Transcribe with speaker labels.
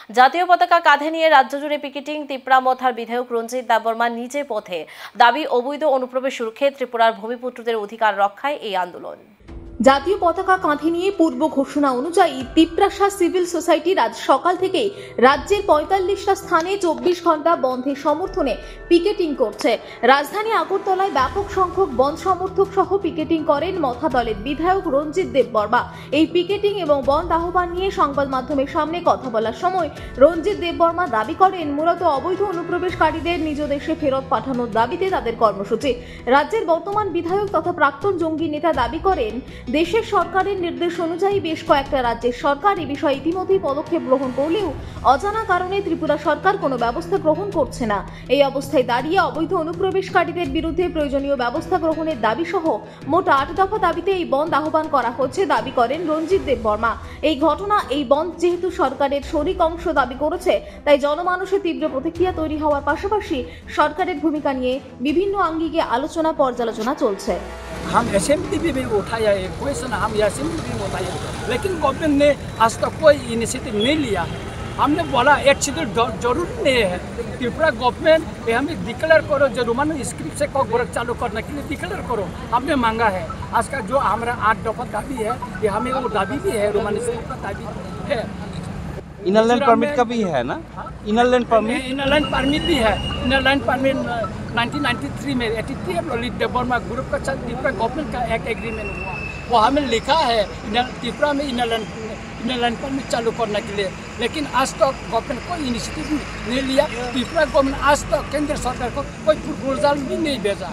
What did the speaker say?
Speaker 1: জাতীয় পতাকা কাঁধে নিয়ে রাজ্য জুড়ে পিকেটিং। তিপ্রামথার বিধায়ক রঞ্জিত দেববর্মা নিজে পথে। দাবি অবৈধ অনুপ্রবেশ রুখে ত্রিপুরার ভূমিপুত্রদের অধিকার রক্ষায় এই আন্দোলন।
Speaker 2: জাতীয় পতাকা কাঁধে নিয়ে পূর্ব ঘোষণা অনুযায়ী তিপ্রাসা সিভিল সোসাইটি আজ সকাল থেকে রাজ্যের ৪৫টা স্থানে ২৪ ঘন্টা বন্ধের সমর্থনে পিকেটিং করছে। রাজধানী আগরতলায় ব্যাপক সংখ্যক বন্ধ সমর্থক সহ পিকেটিং করেন মথা দলের বিধায়ক রঞ্জিত দেববর্মা। এই পিকেটিং এবং বন্ধ আহ্বান নিয়ে সংবাদ মাধ্যমের সামনে কথা বলার সময় রঞ্জিত দেববর্মা দাবি করেন, মূলত অবৈধ অনুপ্রবেশকারীদের নিজ দেশে ফেরত পাঠানোর দাবিতে তাদের কর্মসূচি। রাজ্যের বর্তমান বিধায়ক তথা প্রাক্তন জঙ্গি নেতা দাবি করেন, দেশের সরকারের নির্দেশ অনুযায়ী বেশ কয়েকটা রাজ্যের সরকার এই বিষয়ে ইতিমধ্যেই পদক্ষেপ গ্রহণ করলেও অজানা কারণে ত্রিপুরা সরকার কোনো ব্যবস্থা গ্রহণ করছে না। এই অবস্থায় দাঁড়িয়ে অবৈধ অনুপ্রবেশকারীদের বিরুদ্ধে প্রয়োজনীয় ব্যবস্থা গ্রহণের দাবি সহ মোট ৮ দফা দাবিতে এই বন্ধ আহ্বান করা হচ্ছে দাবি করেন রঞ্জিত দেববর্মা। এই ঘটনা, এই বন্ধ যেহেতু সরকারের শরিক অংশ দাবি করেছে, তাই জনমানুষে তীব্র প্রতিক্রিয়া তৈরি হওয়ার পাশাপাশি সরকারের ভূমিকা নিয়ে বিভিন্ন আঙ্গিকে আলোচনা পর্যালোচনা चलছে।
Speaker 3: हम असेंबली में उठाया है क्वेश्चन, हम असेंबली में उठाया, लेकिन गवर्नमेंट ने आज तक कोई इनिशिएटिव नहीं लिया। हमने बोला एक शेड्यूल जरूरी नहीं है। त्रिपुरा गवर्नमेंट ये हमें डिक्लेयर करो, जो रोमन स्क्रिप्ट से वर्क चालू करने के लिए डिक्लेयर करो, हमने मांगा है। आज का जो हमारा 8 दफा दाबी है, ये हमें वो दाबी भी है, रोमन स्क्रिप्ट का दाबी है।
Speaker 4: इनर लाइन परमिट का भी है ना? इनर लाइन
Speaker 3: परमिट भी है। इनर लाइन परमिट 1993 में 83 ललित देवबर्मा ग्रुप का साथ त्रिपुरा गवर्नमेंट का एक एग्रीमेंट हुआ, वो हमें लिखा है त्रिपुरा में इनर लाइन परमिट चालू करने के लिए, लेकिन आज तक गवर्नमेंट कोई इनिशिएटिव नहीं लिया। त्रिपुरा गवर्नमेंट आज तक केंद्र सरकार को कोई प्रपोजल भी नहीं भेजा।